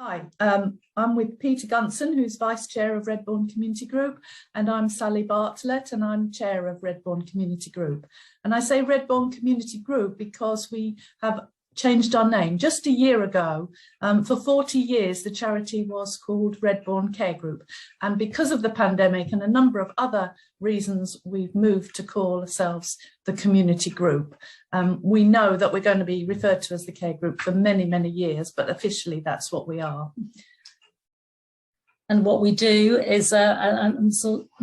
Hi, I'm with Peter Gunson, who's Vice Chair of Redbourn Community Group, and I'm Sally Bartlett, and I'm Chair of Redbourn Community Group. And I say Redbourn Community Group because we have changed our name. Just a year ago, for 40 years, the charity was called Redbourn Care Group. And because of the pandemic and a number of other reasons, we've moved to call ourselves the Community Group. We know that we're going to be referred to as the Care Group for many, many years, but officially that's what we are. And what we do is, I'm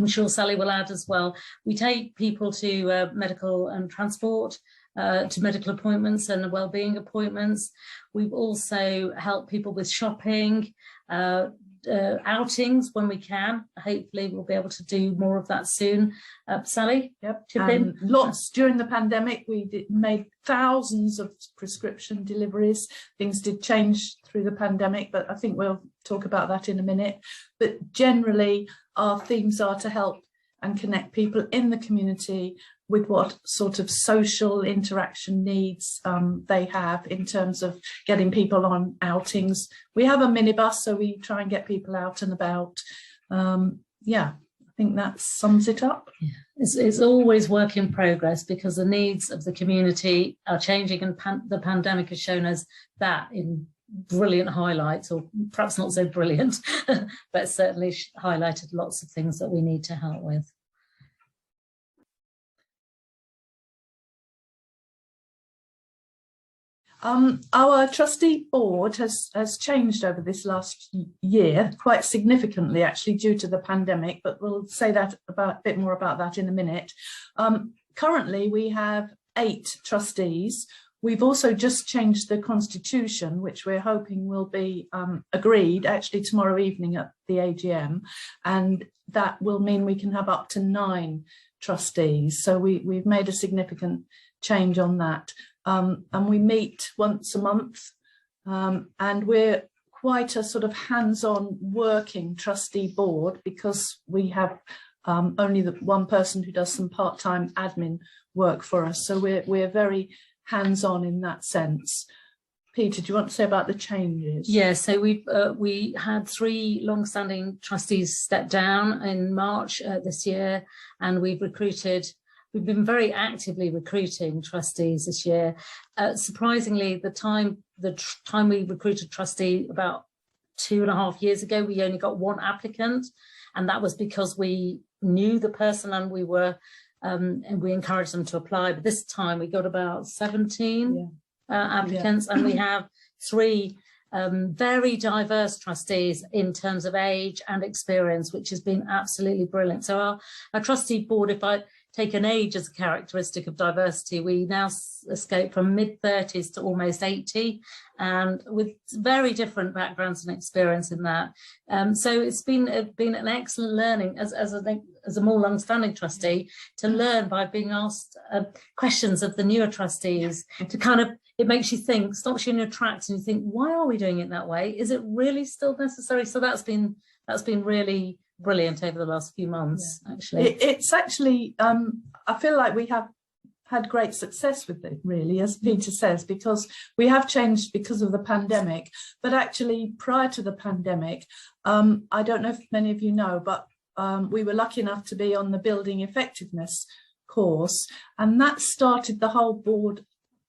sure Sally will add as well, we take people to medical and transport, to medical appointments and wellbeing appointments. We've also helped people with shopping, outings when we can. Hopefully we'll be able to do more of that soon. Sally? Yep. Lots during the pandemic. We made thousands of prescription deliveries. Things did change through the pandemic, but I think we'll talk about that in a minute. But generally our themes are to help and connect people in the community with what sort of social interaction needs they have in terms of getting people on outings. We have a minibus, so we try and get people out and about. Yeah, I think that sums it up. Yeah. It's always work in progress because the needs of the community are changing, and the pandemic has shown us that in brilliant highlights, or perhaps not so brilliant, but certainly highlighted lots of things that we need to help with. Our trustee board has changed over this last year quite significantly, actually, due to the pandemic, but we'll say that a bit more about that in a minute. Currently, we have 8 trustees. We've also just changed the constitution, which we're hoping will be agreed actually tomorrow evening at the AGM, and that will mean we can have up to 9 trustees. So we've made a significant change on that. And we meet once a month, and we're quite a sort of hands-on working trustee board because we have only the one person who does some part-time admin work for us. So we're very hands-on in that sense. Peter, do you want to say about the changes? Yeah, so we had 3 long-standing trustees step down in March this year, and we've been very actively recruiting trustees this year. Surprisingly, the time we recruited trustee about 2.5 years ago, we only got 1 applicant, and that was because we knew the person and we encouraged them to apply. But this time we got about 17 applicants, and we have 3 very diverse trustees in terms of age and experience, which has been absolutely brilliant. So our trustee board, if I take an age as a characteristic of diversity, we now escape from mid-30s to almost 80, and with very different backgrounds and experience in that. So it's been an excellent learning as a more long-standing trustee, to learn by being asked questions of the newer trustees, to kind of, it makes you think, stops you in your tracks, and you think, why are we doing it that way? Is it really still necessary? So that's been really brilliant over the last few months. Actually, it's actually I feel like we have had great success with it, really, as Peter says, because we have changed because of the pandemic. But actually, prior to the pandemic, I don't know if many of you know, but we were lucky enough to be on the building effectiveness course, and that started the whole board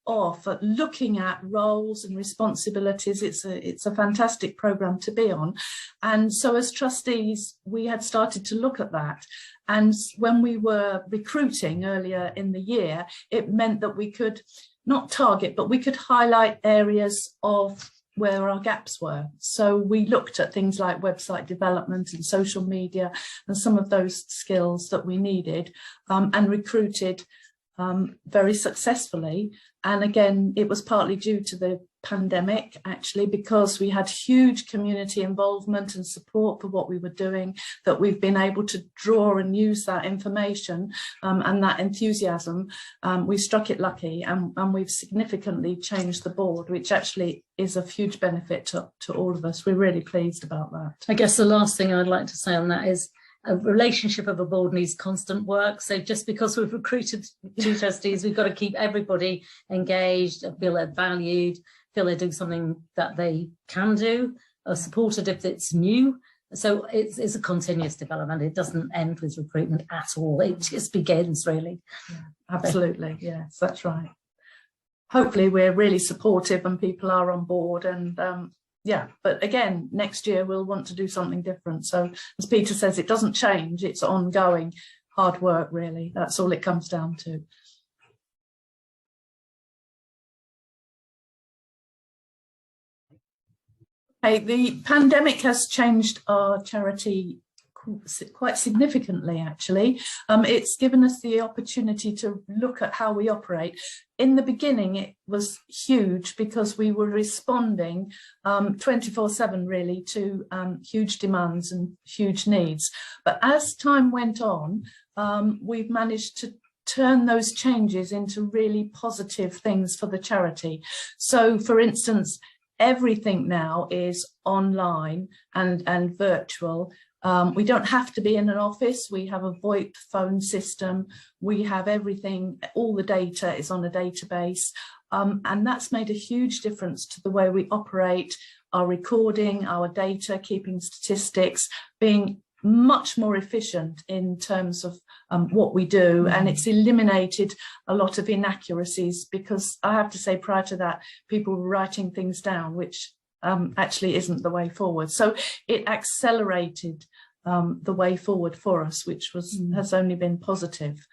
off at looking at roles and responsibilities. It's a fantastic program to be on, and so as trustees we had started to look at that, and when we were recruiting earlier in the year, it meant that we could not target, but we could highlight areas of where our gaps were. So we looked at things like website development and social media and some of those skills that we needed, and recruited very successfully. And again, it was partly due to the pandemic, actually, because we had huge community involvement and support for what we were doing, that we've been able to draw and use that information and that enthusiasm. We struck it lucky, and we've significantly changed the board, which actually is of huge benefit to all of us. We're really pleased about that. I guess the last thing I'd like to say on that is, a relationship of a board needs constant work. So just because we've recruited 2 trustees, we've got to keep everybody engaged, feel they're valued, feel they're doing something that they can do, are supported if it's new. So it's a continuous development. It doesn't end with recruitment at all. It just begins, really. Yeah, absolutely. Yes, that's right. Hopefully we're really supportive and people are on board, and yeah, but again, next year we'll want to do something different. So as Peter says, it doesn't change. It's ongoing hard work, really. That's all it comes down to. Okay, the pandemic has changed our charity quite significantly, actually. It's given us the opportunity to look at how we operate. In the beginning, it was huge because we were responding 24/7 really to huge demands and huge needs. But as time went on, we've managed to turn those changes into really positive things for the charity. So, for instance, everything now is online and virtual. We don't have to be in an office. We have a VoIP phone system. We have everything, all the data is on a database. And that's made a huge difference to the way we operate, our recording, our data, keeping statistics, being much more efficient in terms of what we do. And it's eliminated a lot of inaccuracies, because I have to say, prior to that, people were writing things down, which actually isn't the way forward. So it accelerated the way forward for us, which has only been positive.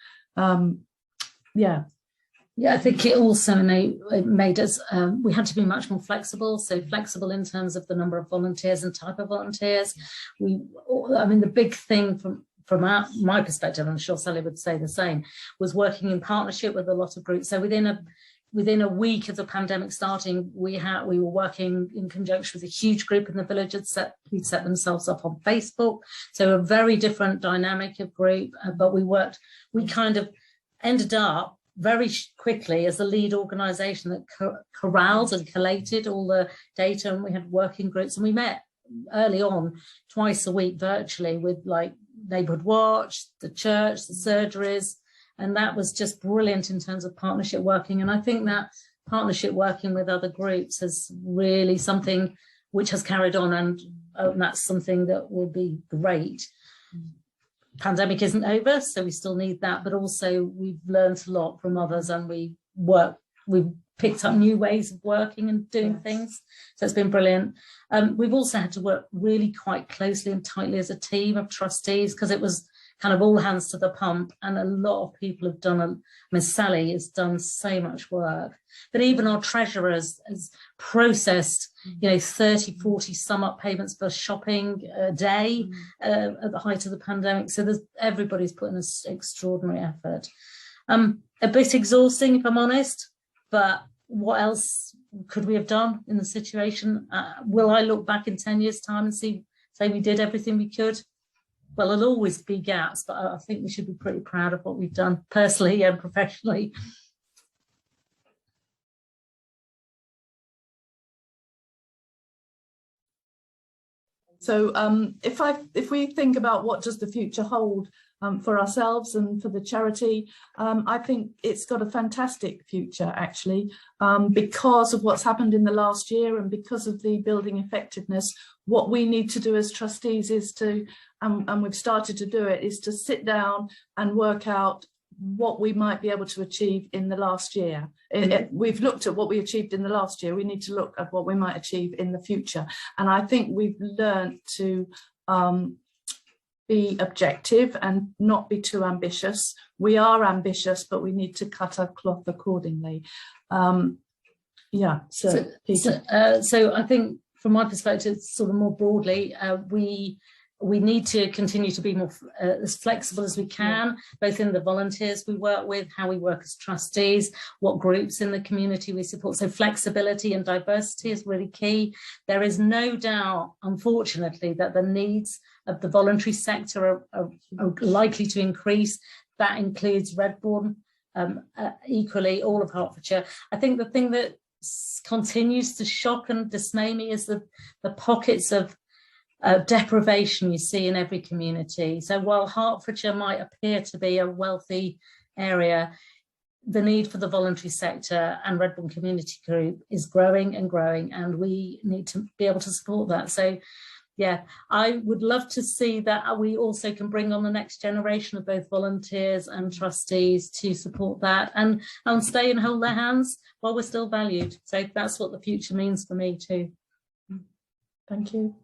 Yeah, I think it also made us, we had to be much more flexible. So flexible in terms of the number of volunteers and type of volunteers. I mean, the big thing from my perspective, I'm sure Sally would say the same, was working in partnership with a lot of groups. So within a week of the pandemic starting, we were working in conjunction with a huge group in the village who'd set themselves up on Facebook. So a very different dynamic of group, but we kind of ended up very quickly as the lead organisation that corralled and collated all the data, and we had working groups, and we met early on twice a week virtually with like Neighbourhood Watch, the church, the surgeries, and that was just brilliant in terms of partnership working. And I think that partnership working with other groups is really something which has carried on, and that's something that will be great. Pandemic isn't over, so we still need that, but also we've learned a lot from others, and we've picked up new ways of working and doing things. So it's been brilliant. We've also had to work really quite closely and tightly as a team of trustees, because it was kind of all hands to the pump, and a lot of people have done, Sally has done so much work, but even our treasurer has processed, 30, 40 sum up payments for shopping a day at the height of the pandemic. So everybody's put in an extraordinary effort. A bit exhausting, if I'm honest, but what else could we have done in the situation? Will I look back in 10 years' time and say we did everything we could? Well, there'll always be gaps, but I think we should be pretty proud of what we've done personally and professionally. So if we think about what does the future hold for ourselves and for the charity, I think it's got a fantastic future, actually, because of what's happened in the last year and because of the building effectiveness. What we need to do as trustees is to, and we've started to do it, is to sit down and work out what we might be able to achieve in the last year. We've looked at what we achieved in the last year. We need to look at what we might achieve in the future. And I think we've learned to be objective and not be too ambitious. We are ambitious, but we need to cut our cloth accordingly. So I think from my perspective, sort of more broadly, we need to continue to be more as flexible as we can, both in the volunteers we work with, how we work as trustees, what groups in the community we support. So flexibility and diversity is really key. There is no doubt, unfortunately, that the needs of the voluntary sector are likely to increase. That includes Redbourn, equally all of Hertfordshire. I think the thing that continues to shock and dismay me is the pockets of deprivation you see in every community. So while Hertfordshire might appear to be a wealthy area, the need for the voluntary sector and Redbourn Community Group is growing and growing, and we need to be able to support that. So yeah, I would love to see that we also can bring on the next generation of both volunteers and trustees to support that and stay and hold their hands while we're still valued. So that's what the future means for me too. Thank you.